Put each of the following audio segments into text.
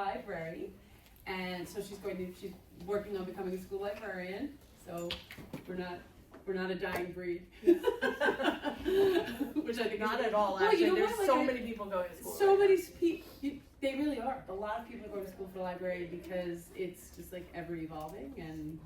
library, and so she's working on becoming a school librarian. So we're not a dying breed. Which I think not is, at all. well, Actually, you know there's what? so many people going to school. So many people. They really are. A lot of people go to school for the library because it's just like ever evolving, and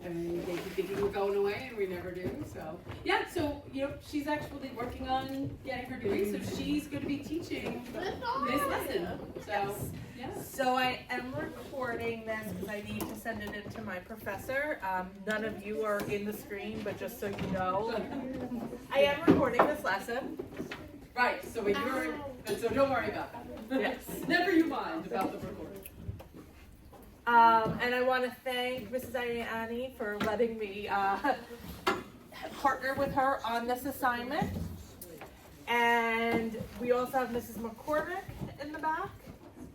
I mean, they keep thinking we're going away, and we never do. So yeah. So she's actually working on getting her degree, so she's going to be teaching this lesson. So yeah. So I am recording this because I need to send it in to my professor. None of you are in the screen, but just so you know, I am recording this lesson. Right. So when so don't worry about that. Yes. Never you mind about the recording. And I want to thank Mrs. Annie for letting me partner with her on this assignment. And we also have Mrs. McCormick in the back,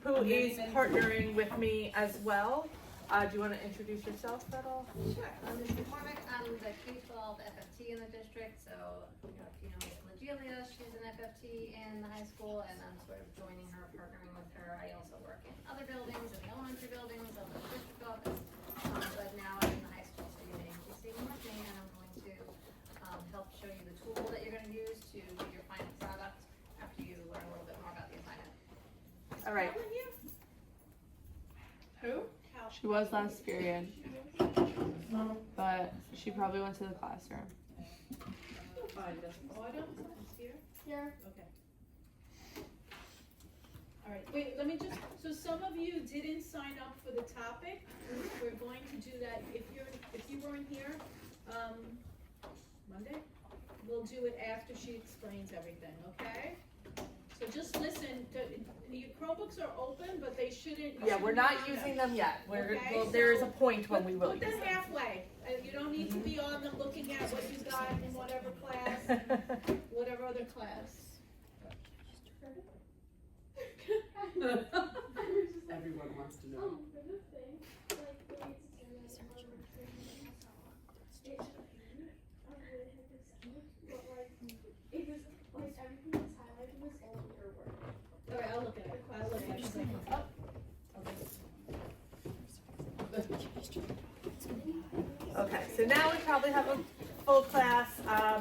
who is partnering with me as well. Do you want to introduce yourself at all? Sure. I'm Mrs. McCormick. I'm the K-12 FFT in the district. So, if you know Miss Legelia, she's an FFT in the high school, and I'm sort of joining her, partnering with her. I also work in other buildings, in the elementary buildings, of the district office. But now I'm in the high school, so you may be seeing with me, and I'm going to help show you the tool that you're going to use to do your final product after you learn a little bit more about the assignment. All right. Who? She was last period, but she probably went to the classroom. Find us. Autumn is here? Here. Okay. All right, wait, let me just, so some of you didn't sign up for the topic. We're going to do that, if you weren't here, Monday, we'll do it after she explains everything, okay? So just listen, your Chromebooks are open, but they shouldn't. Yeah, we're not using them yet. Okay, well, there is a point when we will Put use them them. halfway. You don't need to be on them looking at what you got in whatever class, whatever other class. Everyone wants to know. Okay, I'll look at it. I'll look at it. Okay, so now we probably have a full class.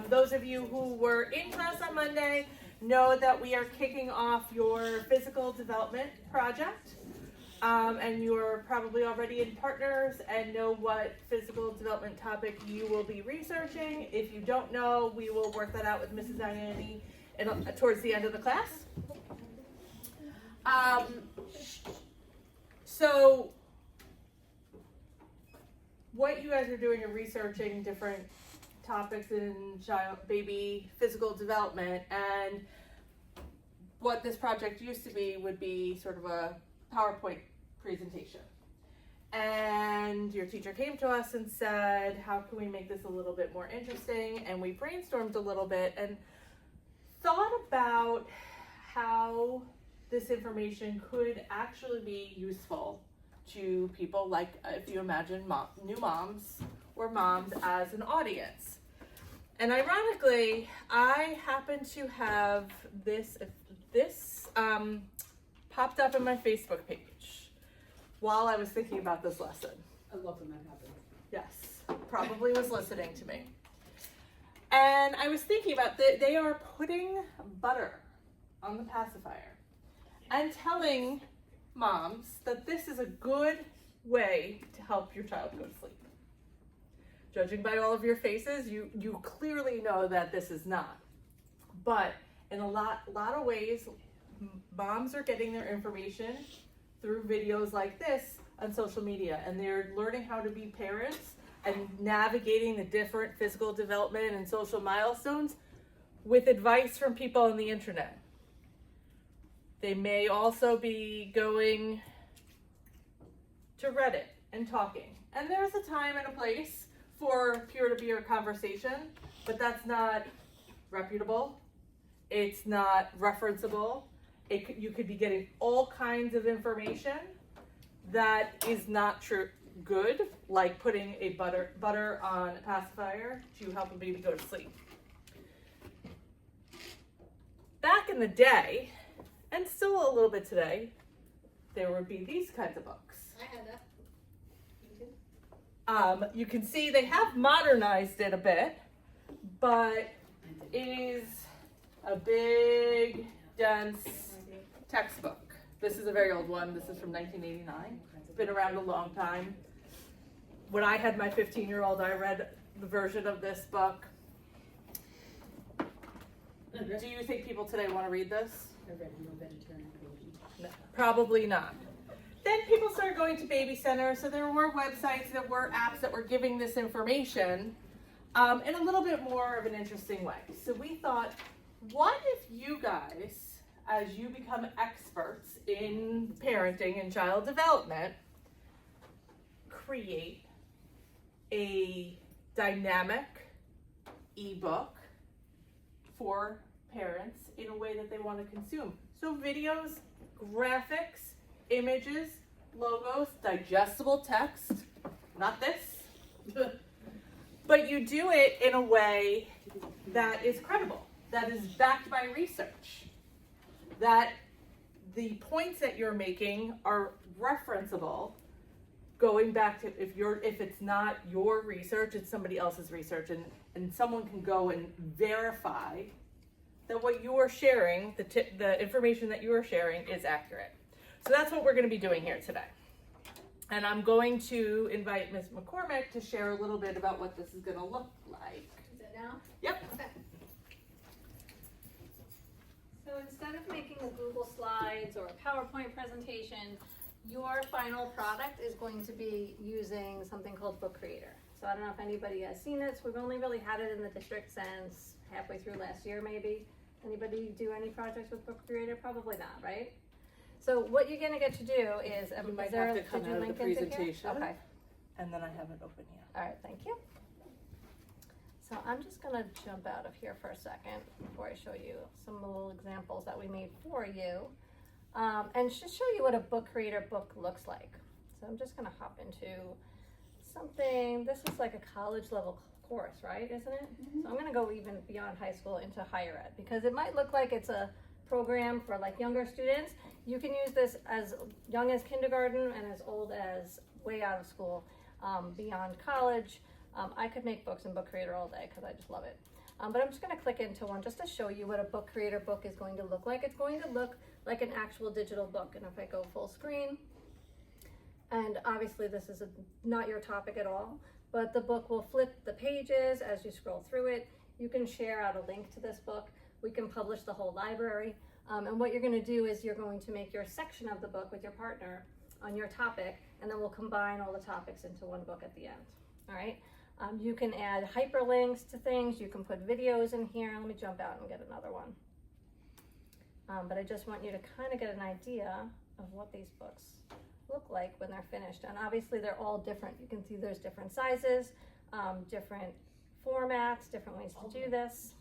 Those of you who were in class on Monday know that we are kicking off your physical development project. And you're probably already in partners and know what physical development topic you will be researching. If you don't know, we will work that out with Mrs. Annie towards the end of the class. So what you guys are doing are researching different topics in baby physical development, and what this project used to be would be sort of a PowerPoint presentation. And your teacher came to us and said, how can we make this a little bit more interesting? And we brainstormed a little bit and thought about how this information could actually be useful to people, like if you imagine new moms or moms as an audience. And ironically, I happen to have this popped up in my Facebook page while I was thinking about this lesson. I love when that happens. Yes, probably was listening to me. And I was thinking about they are putting butter on the pacifier and telling moms that this is a good way to help your child go to sleep. Judging by all of your faces, you clearly know that this is not. But in a lot of ways, moms are getting their information through videos like this on social media, and they're learning how to be parents and navigating the different physical development and social milestones with advice from people on the internet. They may also be going to Reddit and talking. And there's a time and a place for peer-to-peer conversation, but that's not reputable. It's not referenceable. You could be getting all kinds of information that is not good, like putting a butter on a pacifier to help a baby go to sleep. Back in the day, and still a little bit today, there would be these kinds of books. I had that. You can see they have modernized it a bit, but it is a big, dense textbook. This is a very old one. This is from 1989. It's been around a long time. When I had my 15-year-old, I read the version of this book. Do you think people today want to read this? I read no vegetarian version. No, probably not. Then people started going to Baby Center, so there were websites, there were apps that were giving this information in a little bit more of an interesting way. So we thought, what if you guys, as you become experts in parenting and child development, create a dynamic ebook for parents in a way that they want to consume. So videos, graphics, images, logos, digestible text, not this, but you do it in a way that is credible, that is backed by research, that the points that you're making are referenceable, going back to if it's not your research, it's somebody else's research, and someone can go and verify that what you are sharing, the information that you are sharing is accurate. So that's what we're going to be doing here today. And I'm going to invite Ms. McCormick to share a little bit about what this is going to look like. Is it now? Yep. Okay. So instead of making a Google Slides or a PowerPoint presentation, your final product is going to be using something called Book Creator. So I don't know if anybody has seen this. We've only really had it in the district since halfway through last year, maybe. Anybody do any projects with Book Creator? Probably not, right? So what you're gonna get to do is, You might have to come did you out of the link into here? presentation. Okay, And then I haven't opened yet. all right, thank you. So I'm just gonna jump out of here for a second before I show you some little examples that we made for you. And just show you what a Book Creator book looks like. So I'm just gonna hop into something, this is like a college level course, right, isn't it? So I'm gonna go even beyond high school into higher ed, because it might look like it's a program for like younger students. You can use this as young as kindergarten and as old as way out of school, beyond college. I could make books in Book Creator all day because I just love it. But I'm just gonna click into one just to show you what a Book Creator book is going to look like. It's going to look like an actual digital book. And if I go full screen, and obviously this is not your topic at all, but the book will flip the pages as you scroll through it. You can share out a link to this book. We can publish the whole library. And what you're gonna do is you're going to make your section of the book with your partner on your topic, and then we'll combine all the topics into one book at the end, all right? You can add hyperlinks to things. You can put videos in here. Let me jump out and get another one. But I just want you to kind of get an idea of what these books look like when they're finished. And obviously they're all different. You can see there's different sizes, different formats, different ways to do this.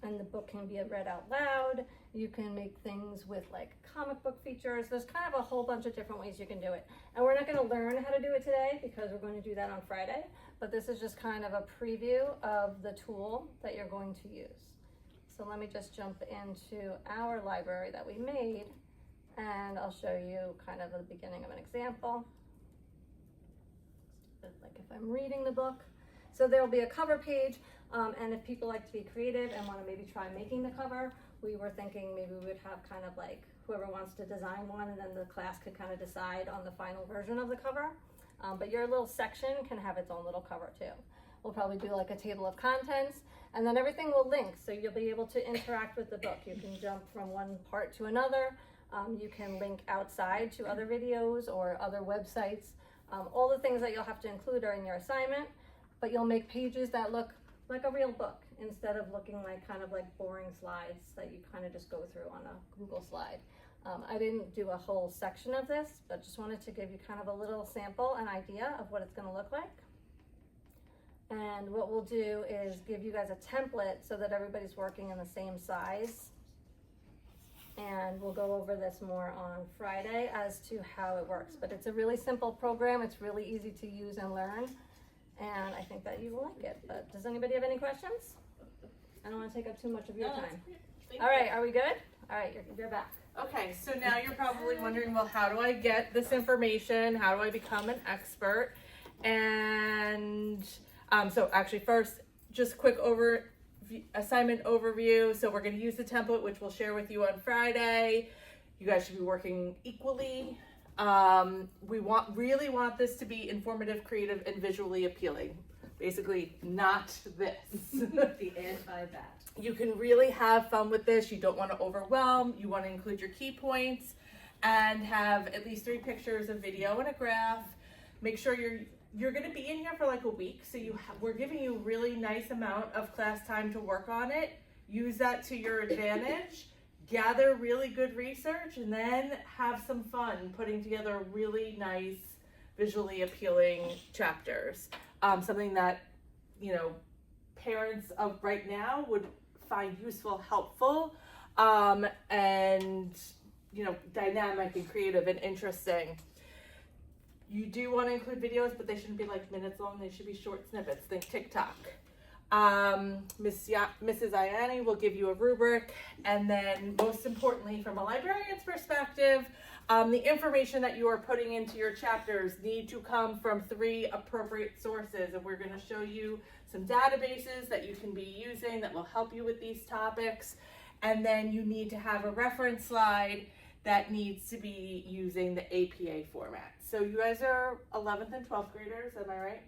And the book can be read out loud. You can make things with like comic book features. There's kind of a whole bunch of different ways you can do it. And we're not going to learn how to do it today because we're going to do that on Friday. But this is just kind of a preview of the tool that you're going to use. So let me just jump into our library that we made, and I'll show you kind of the beginning of an example. Like if I'm reading the book. So there will be a cover page, and if people like to be creative and want to maybe try making the cover, we were thinking maybe we would have kind of like whoever wants to design one, and then the class could kind of decide on the final version of the cover. But your little section can have its own little cover too. We'll probably do like a table of contents, and then everything will link, so you'll be able to interact with the book. You can jump from one part to another. You can link outside to other videos or other websites. All the things that you'll have to include are in your assignment, but you'll make pages that look like a real book instead of looking like kind of like boring slides that you kind of just go through on a Google slide. I didn't do a whole section of this, but just wanted to give you kind of a little sample, an idea of what it's going to look like. And what we'll do is give you guys a template so that everybody's working in the same size. And we'll go over this more on Friday as to how it works. But it's a really simple program. It's really easy to use and learn. And I think that you will like it. But does anybody have any questions? I don't want to take up too much of your time. All right, are we good? All right, you're back. Okay, so now you're probably wondering, well, how do I get this information? How do I become an expert? And so actually first, just quick assignment overview. So we're going to use the template, which we'll share with you on Friday. You guys should be working equally. We really want this to be informative, creative, and visually appealing. Basically, not this. The anti that. You can really have fun with this. You don't want to overwhelm. You want to include your key points and have at least 3 pictures, a video, and a graph. Make sure you're going to be in here for like a week, so we're giving you a really nice amount of class time to work on it. Use that to your advantage. Gather really good research, and then have some fun putting together really nice, visually appealing chapters. Something that, parents of right now would find useful, helpful, and, dynamic and creative and interesting. You do want to include videos, but they shouldn't be like minutes long. They should be short snippets. Think TikTok. Mrs. Ianni will give you a rubric, and then most importantly, from a librarian's perspective, the information that you are putting into your chapters need to come from 3 appropriate sources, and we're going to show you some databases that you can be using that will help you with these topics. And then you need to have a reference slide that needs to be using the APA format. So you guys are 11th and 12th graders, am I right?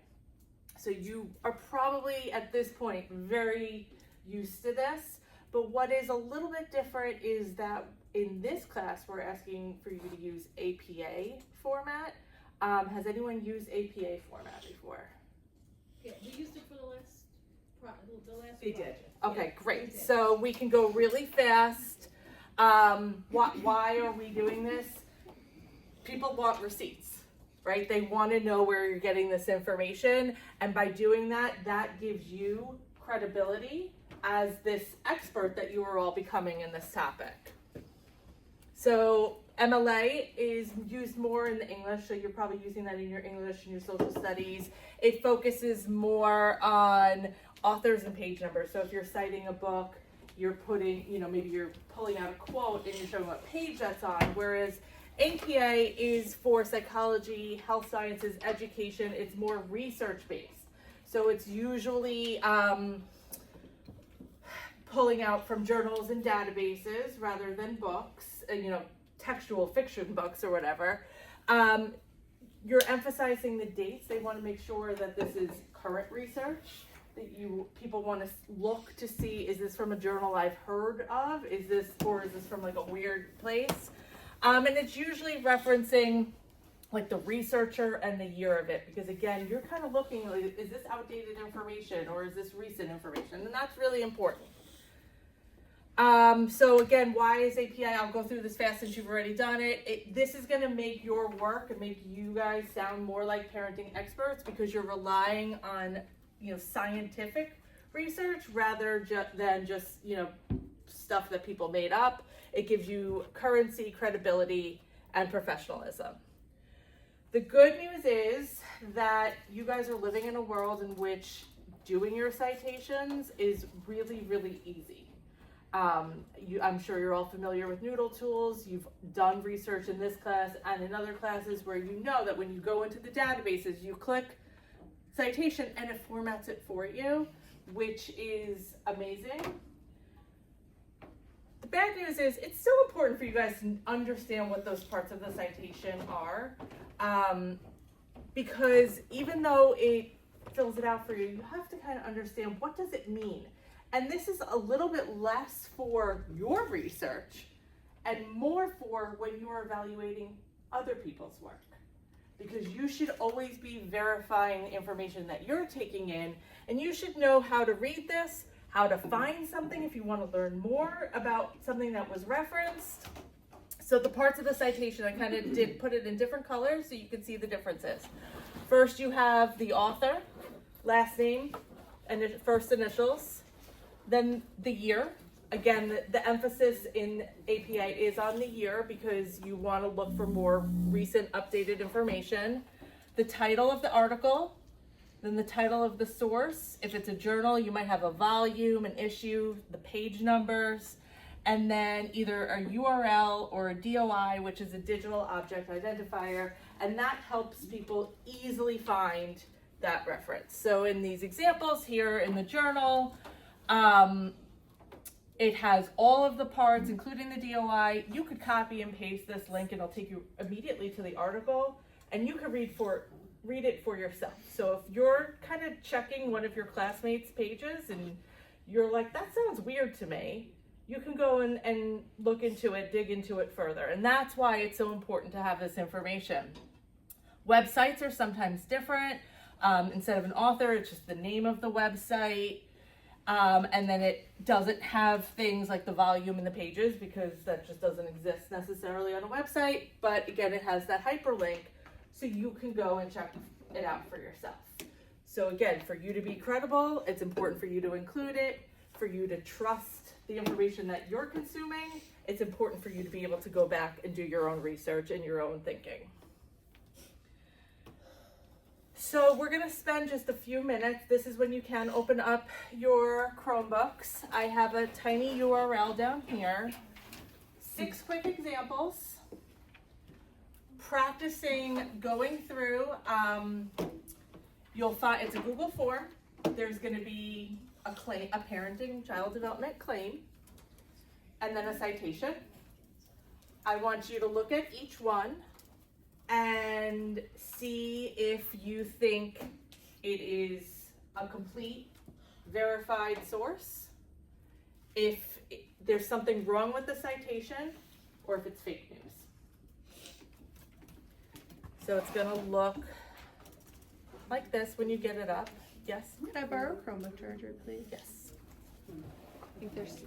So you are probably at this point very used to this, but what is a little bit different is that in this class we're asking for you to use APA format. Has anyone used APA format before? Yeah, we used it for the last They did. project. Okay, Yeah, great. we did. So we can go really fast. Why are we doing this? People want receipts, right? They want to know where you're getting this information. And by doing that, that gives you credibility as this expert that you are all becoming in this topic. So MLA is used more in the English, so you're probably using that in your English and your social studies. It focuses more on authors and page numbers. So if you're citing a book, you're putting, maybe you're pulling out a quote and you're showing what page that's on. Whereas APA is for psychology, health sciences, education. It's more research-based. So it's usually pulling out from journals and databases rather than books, textual fiction books or whatever. You're emphasizing the dates. They want to make sure that this is current research, that people want to look to see, is this from a journal I've heard of? Is this from like a weird place? And it's usually referencing like the researcher and the year of it, because again, you're kind of looking like, is this outdated information or is this recent information? And that's really important. So again, why is API? I'll go through this fast since you've already done it. This is going to make your work and make you guys sound more like parenting experts, because you're relying on, scientific research rather than just, stuff that people made up. It gives you currency, credibility, and professionalism. The good news is that you guys are living in a world in which doing your citations is really, really easy. I'm sure you're all familiar with Noodle tools. You've done research in this class and in other classes where you know that when you go into the databases, you click citation and it formats it for you, which is amazing. The bad news is it's still important for you guys to understand what those parts of the citation are, because even though it fills it out for you, you have to kind of understand, what does it mean? And this is a little bit less for your research and more for when you are evaluating other people's work. Because you should always be verifying the information that you're taking in, and you should know how to read this, how to find something if you want to learn more about something that was referenced. So the parts of the citation, I kind of did put it in different colors so you can see the differences. First, you have the author, last name, and first initials. Then the year. Again, the emphasis in APA is on the year because you want to look for more recent updated information. The title of the article, then the title of the source. If it's a journal, you might have a volume, an issue, the page numbers, and then either a URL or a DOI, which is a digital object identifier, and that helps people easily find that reference. So in these examples here in the journal, it has all of the parts, including the DOI. You could copy and paste this link and it'll take you immediately to the article, and you can read it for yourself. So if you're kind of checking one of your classmates' pages and you're like, that sounds weird to me, you can go and look into it, dig into it further. And that's why it's so important to have this information. Websites are sometimes different. Instead of an author, it's just the name of the website. And then it doesn't have things like the volume and the pages because that just doesn't exist necessarily on a website. But again, it has that hyperlink so you can go and check it out for yourself. So again, for you to be credible, it's important for you to include it, for you to trust the information that you're consuming. It's important for you to be able to go back and do your own research and your own thinking. So we're going to spend just a few minutes. This is when you can open up your Chromebooks. I have a tiny URL down here. 6 quick examples. Practicing going through, you'll find it's a Google form. There's going to be a claim, a parenting child development claim, and then a citation. I want you to look at each one and see if you think it is a complete, verified source, if there's something wrong with the citation, or if it's fake news. So it's gonna look like this when you get it up. Yes? Could I borrow a Chromebook charger, please? Yes. I think there's.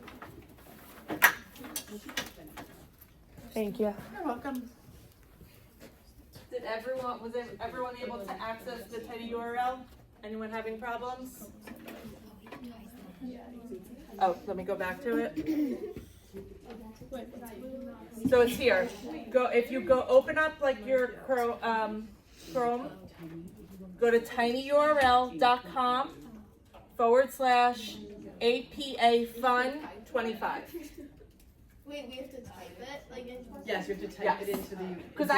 Thank you. You're welcome. Was everyone able to access the tiny URL? Anyone having problems? Oh, let me go back to it. So it's here. If you open up like your Chrome, go to tinyurl.com/APA-fun25. Wait, we have to type it like into our Yes, you have to type it into the. Because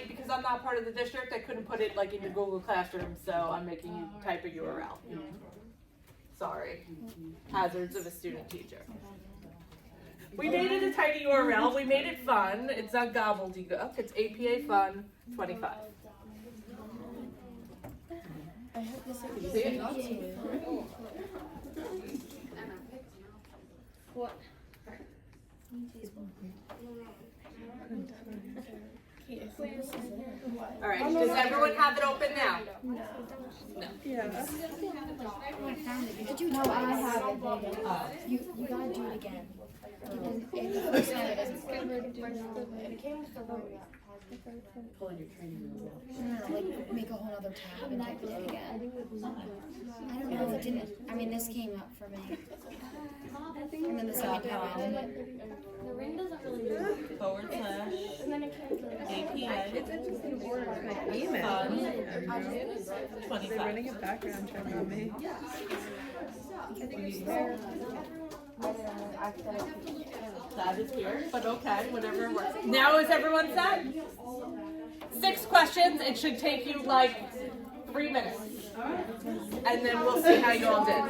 because I'm not part of the district, I couldn't put it like into Google Classroom, so I'm making you type a URL. Sorry. Hazards of a student teacher. We made it a tiny URL. We made it fun. It's not gobbledygook. It's APA Fun 25. I have this See it? What? All right. Does everyone have it open now? No. Yeah. Did you? No, I have it. You gotta do it again. And the first time it doesn't work. It came with the word. Pull in your training wheels out. No, like make a whole other tab and type it in again. I don't know if it didn't. I mean, this came up for me. And then the second time I did it. The ring doesn't really move. / And then it can't APA It's interesting to order my email. Fun They're 25. running a background check on me. That is weird, but okay, whatever works. Now is everyone set? 6 questions. It should take you like 3 minutes. And then we'll see how you all did.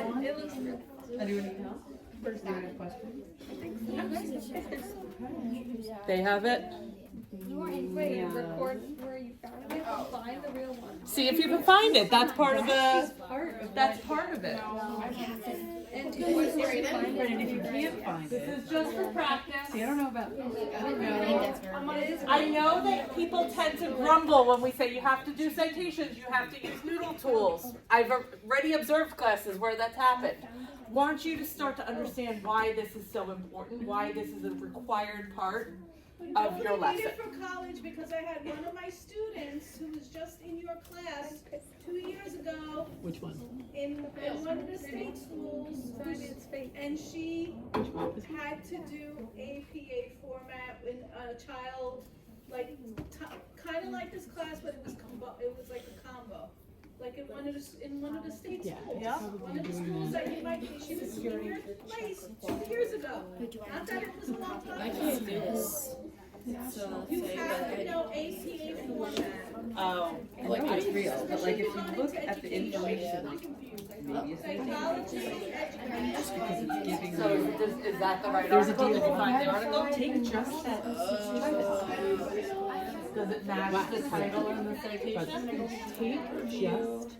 Anyone need help? First, do you have a question? They have it. Wait, record where you found it. Find the real one. See if you can find it. That's part of the. That's part of it. And do you find Right, and if you can't find This it, is just for practice. see, I don't know about. I know that people tend to grumble when we say you have to do citations, you have to use noodle tools. I've already observed classes where that's happened. Want you to start to understand why this is so important, why this is a required part of your I need lesson. it for college because I had one of my students who was just in your class 2 years ago Which one? in one of the state schools, and she had to do APA format when a child, like, kind of like this class, but it was like a combo. like in one of the state Yeah. schools. Yeah. One of the schools that you might, she was in your place 2 years ago. Not that it was a long time ago. You have to know ACA format. Oh. Like it's real, but like if you look at the information, like maybe it's Psychology, education. because it's giving So you. is that the right There's a article? deal. Did you find the article? Take just that. Does it match the title and the citation? Take just.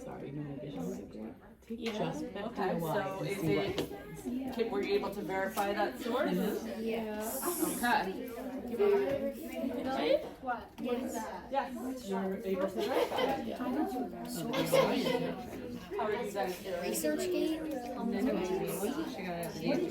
Sorry, no vision. Take just Okay, BetDIY so and is see what it, happens. were you able to verify that source? Yes. Okay. What? What is that? Yes, you're able to verify it. How are you guys doing? ResearchGate? She got it. Really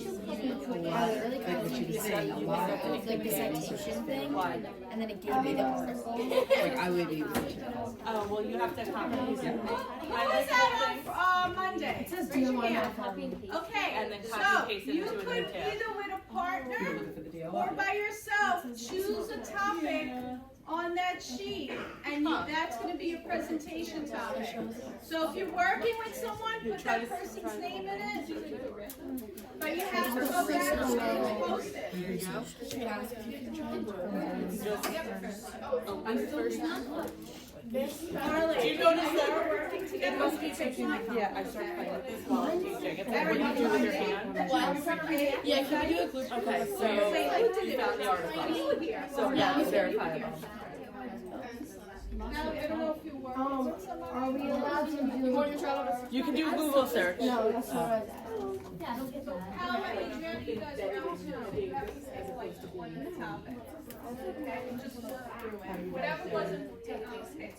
Like what she was saying, a lot of it. like the citation thing, Why? and then it gave me the article. Like I would be able to tell. Oh, well, you have to copy these. Who was that on Monday? Raise your hand. And Okay, then so copy paste it you into a new could tab. either with a partner Looking for the deal. or by yourself, choose a topic on that sheet, and that's gonna be your presentation topic. So if you're working with someone, put that person's name in it, but you have to go back and post it. Darling, Do you notice that? we're working together. Yeah, I started playing with this while I'm teaching. It's like what you do with your hand. Yeah, can we do a group? Okay, so you found the article. So yeah, it's verifiable. Now, I don't know if you work with someone. Are we allowed to do? You can do a Google search. No, that's what I was How many you guys are out to, you have to say like one of the topics. Okay, and just work through it. Whatever wasn't taken, okay.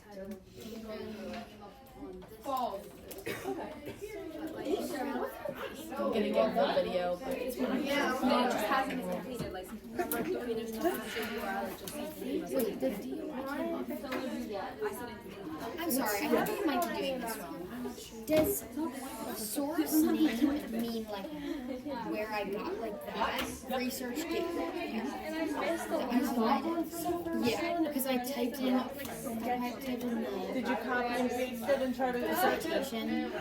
False. I'm gonna get the video, but it's Yeah. no, it just hasn't been completed. Like, okay, there's nothing to show URL. It just needs to be the I'm sorry, I think I might be doing this wrong. Does source mean like where I got like that research data? Yeah, because I typed in the Did you copy and paste it and try to search it? citation.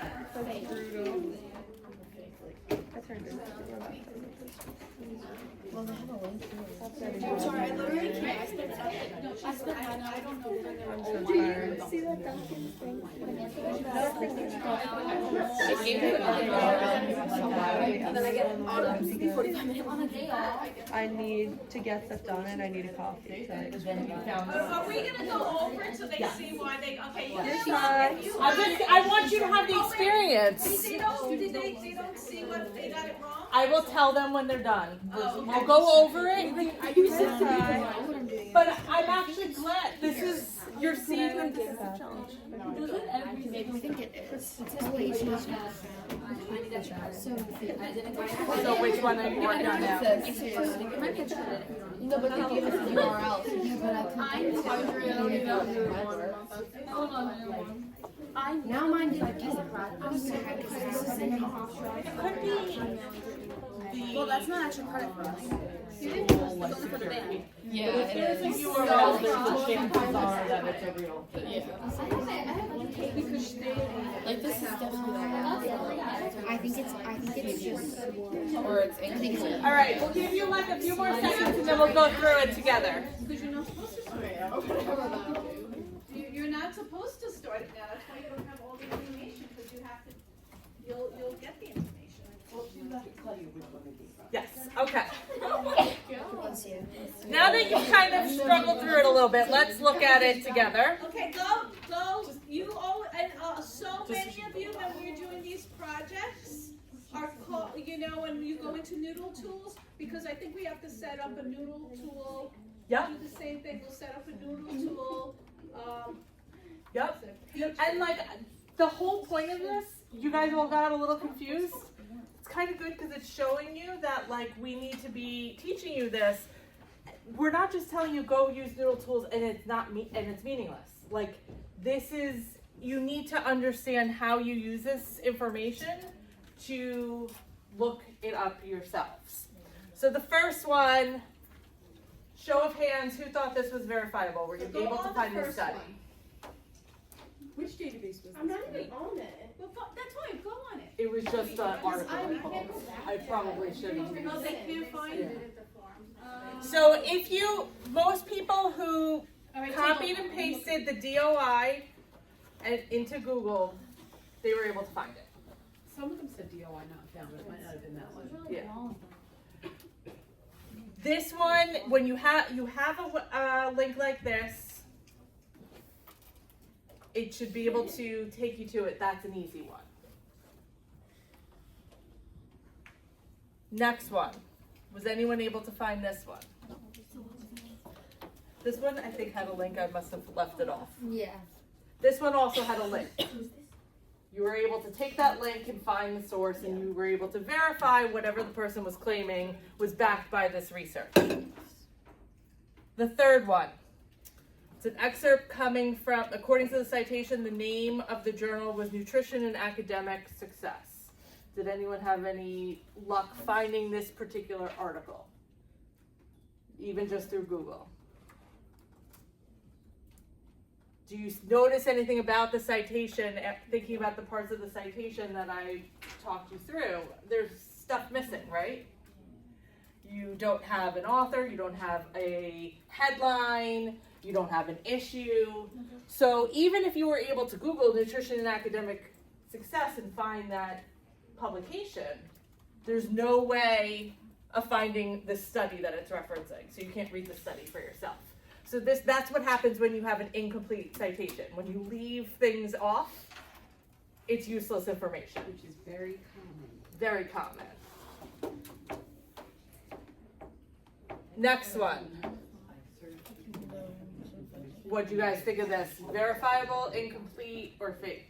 Well, they have a link here. I'm sorry, I literally can't. I spent I don't know. Do you see that Duncan thing? I gave it and then I get on a 45-minute on a day off. I need to get stuff done and I need a coffee. So Are we gonna go over it so they see why they, okay, you Yes, can sir. if you I want you to have the experience. They don't see what, they got it wrong? I will tell them when they're done. Oh, We'll go over it. Yes, But I'm actually glad this is your season. I think it is. It says wait, So which one are you working on now? No, but they gave us the URL. Yeah, but I couldn't. Now mine didn't do it. I'm sorry, because this is in Well, that's not actually credit for us. Yeah, If there's a URL, then the chances are that it's a real thing. Like this is definitely. I think it's just. Or it's English. All right, we'll give you like a few more seconds and then we'll go through it together. You're not supposed to start it now, that's why you don't have all the information, because you have to, you'll get the information. Yes, okay. Bless you. Now that you've kind of struggled through it a little bit, let's look at it together. Okay, go, you all, and so many of you when we're doing these projects are called, you know, when you go into Noodle tools, because I think we have to set up a Noodle tool. Yep. Do the same thing, we'll set up a Noodle tool, Yep. And like the whole point of this, you guys all got a little confused. It's kind of good because it's showing you that like we need to be teaching you this. We're not just telling you go use Noodle tools and it's not and it's meaningless. Like this is, you need to understand how you use this information to look it up yourselves. So the first one, show of hands, who thought this was verifiable? Were you Go able to on find the this first study? one. Which database was I'm this? not even on it. Well, that's why, go on it. It was just an article. I can't go back I there. probably shouldn't. No, they can't find Yeah. it. So if most people who All right, so copied and pasted the DOI into Google, they were able to find it. Some of them said DOI not found, but it might not have been that one. Yeah. This one, when you have a link like this, it should be able to take you to it. That's an easy one. Next one. Was anyone able to find this one? This one I think had a link. I must have left it off. Yeah. This one also had a link. You were able to take that link and find the source, and you were able to verify whatever the person was claiming was backed by this research. The third one. It's an excerpt coming from, according to the citation, the name of the journal was Nutrition and Academic Success. Did anyone have any luck finding this particular article? Even just through Google? Do you notice anything about the citation, thinking about the parts of the citation that I talked you through? There's stuff missing, right? You don't have an author, you don't have a headline, you don't have an issue. So even if you were able to Google Nutrition and Academic Success and find that publication, there's no way of finding the study that it's referencing. So you can't read the study for yourself. So that's what happens when you have an incomplete citation. When you leave things off, it's useless information. Which is very common. Very common. Next one. What do you guys think of this? Verifiable, incomplete, or fake?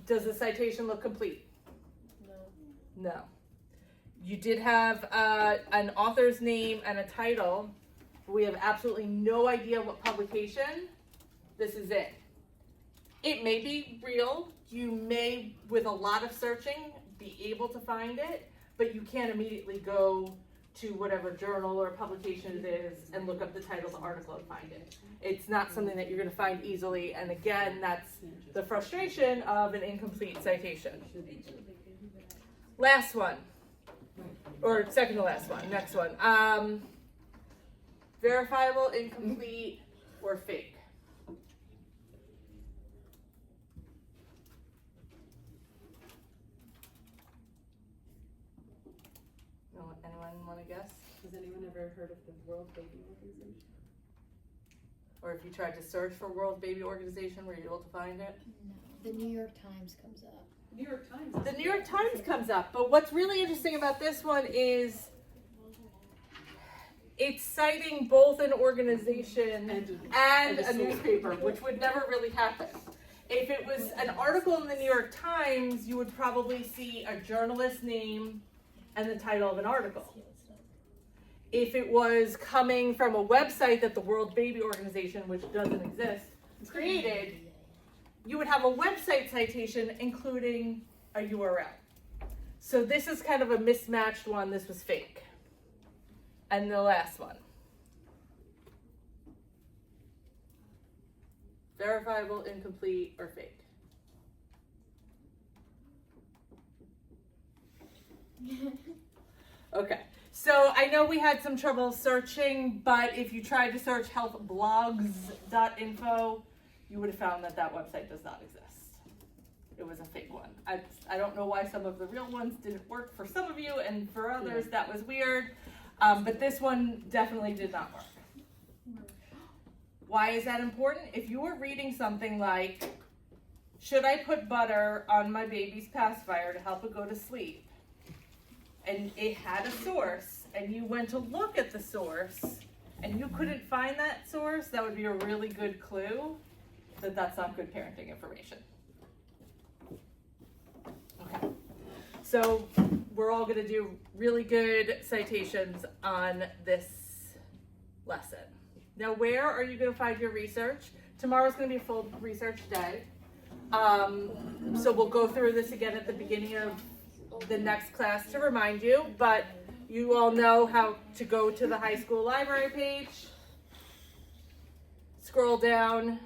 Does the citation look complete? No. You did have an author's name and a title. We have absolutely no idea what publication this is in. It may be real. You may, with a lot of searching, be able to find it, but you can't immediately go to whatever journal or publication it is and look up the title of the article and find it. It's not something that you're going to find easily, and again, that's the frustration of an incomplete citation. Last one. Or second to last one, next one. Verifiable, incomplete, or fake? No, anyone want to guess? Has anyone ever heard of the World Baby Organization? Or if you tried to search for World Baby Organization, were you able to find it? No. The New York Times comes up. New York Times. The New York Times comes up, but what's really interesting about this one is it's citing both an organization and a newspaper, which would never really happen. If it was an article in the New York Times, you would probably see a journalist's name and the title of an article. If it was coming from a website that the World Baby Organization, which doesn't exist, created, you would have a website citation including a URL. So this is kind of a mismatched one. This was fake. And the last one. Verifiable, incomplete, or fake? Okay. So I know we had some trouble searching, but if you tried to search healthblogs.info, you would have found that that website does not exist. It was a fake one. I don't know why some of the real ones didn't work for some of you, and for others that was weird. But this one definitely did not work. Why is that important? If you were reading something like, should I put butter on my baby's pacifier to help it go to sleep? And it had a source, and you went to look at the source, and you couldn't find that source, that would be a really good clue that that's not good parenting information. Okay. So we're all going to do really good citations on this lesson. Now, where are you going to find your research? Tomorrow's going to be a full research day. So we'll go through this again at the beginning of the next class to remind you, but you all know how to go to the high school library page Scroll down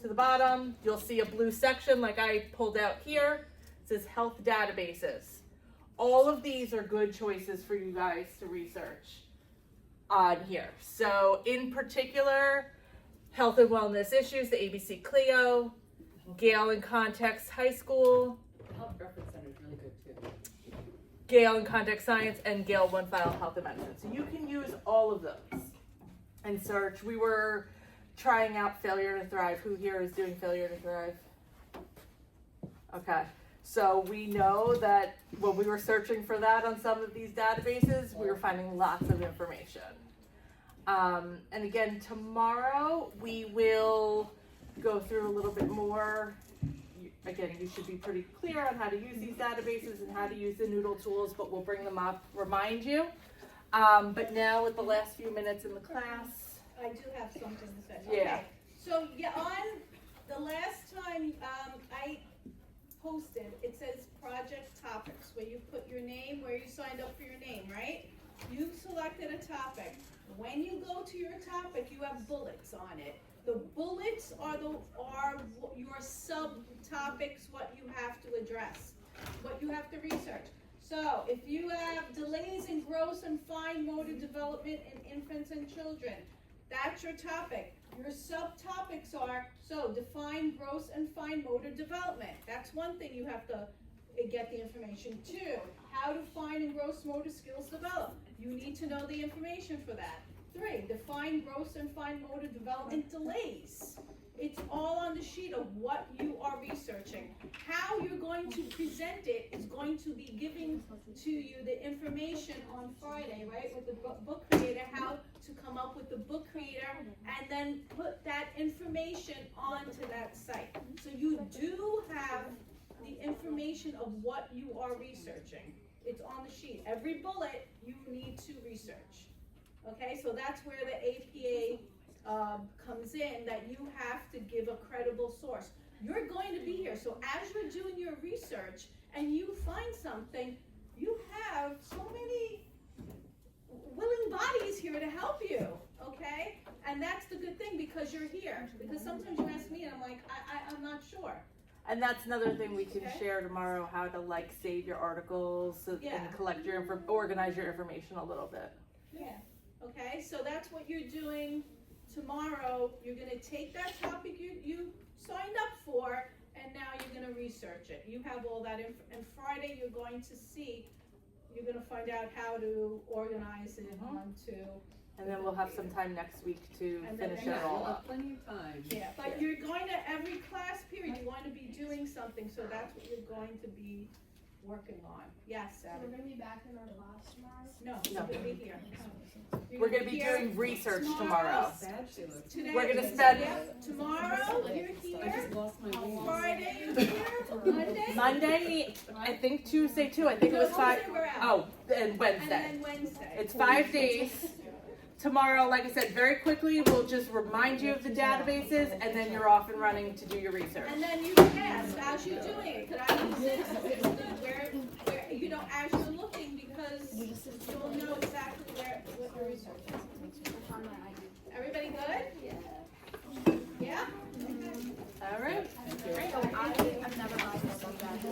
to the bottom, you'll see a blue section like I pulled out here. It says health databases. All of these are good choices for you guys to research on here. So in particular, health and wellness issues, the ABC Clio, Gale and Context High School, The Health Reference Center is really good too. Gale and Context Science, and Gale One File Health and Medicine. So you can use all of those and search. We were trying out Failure to Thrive. Who here is doing Failure to Thrive? Okay. So we know that when we were searching for that on some of these databases, we were finding lots of information. And again, tomorrow we will go through a little bit more. Again, you should be pretty clear on how to use these databases and how to use the Noodle tools, but we'll bring them up, remind you. But now with the last few minutes in the class. I do have something to say. Yeah. Okay. So, yeah, on the last time, I posted, it says project topics, where you put your name, where you signed up for your name, right? You've selected a topic. When you go to your topic, you have bullets on it. The bullets are your subtopics, what you have to address, what you have to research. So if you have delays in gross and fine motor development in infants and children, that's your topic. Your subtopics are, so define gross and fine motor development. That's one thing you have to get the information. 2, how do fine and gross motor skills develop? You need to know the information for that. 3, define gross and fine motor development delays. It's all on the sheet of what you are researching. How you're going to present it is going to be giving to you the information on Friday, right, with the book creator, how to come up with the book creator, and then put that information onto that site. So you do have the information of what you are researching. It's on the sheet. Every bullet you need to research. Okay, so that's where the APA comes in, that you have to give a credible source. You're going to be here, so as you're doing your research and you find something, you have so many willing bodies here to help you, okay? And that's the good thing, because you're here. Because sometimes you ask me and I'm like, I'm not sure. And that's another thing we can Okay. share tomorrow, how to like save your articles and Yeah. collect your organize your information a little bit. Yeah. Okay, so that's what you're doing tomorrow. You're gonna take that topic you signed up for, and now you're gonna research it. You have all that and Friday you're going to find out how to organize it onto. And then we'll have some time next week to And then finish next it all We'll up. have plenty of time. Yeah, but you're going to, every class period, you want to be doing something, so that's what you're going to be working on. Yes, So Abby? we're gonna be back in our class tomorrow? No, No. you're gonna be here. You're We're gonna be here doing research tomorrow. tomorrow. Sad she looks. Today. We're gonna spend- Yep, tomorrow, you're I here. just lost my weed. Friday, you're here. Monday. Monday, I think Tuesday too. I think it was Tuesday 5. we're out. Oh, and And Wednesday. then Wednesday. It's 5 days. Tomorrow, like I said, very quickly, we'll just remind you of the databases, and then you're off and running to do your research. And then you can ask, as you're doing it, could I use this? Where, you know, as you're looking, because you'll know exactly what your research is. Everybody good? Yeah. Yeah? All right. So I've never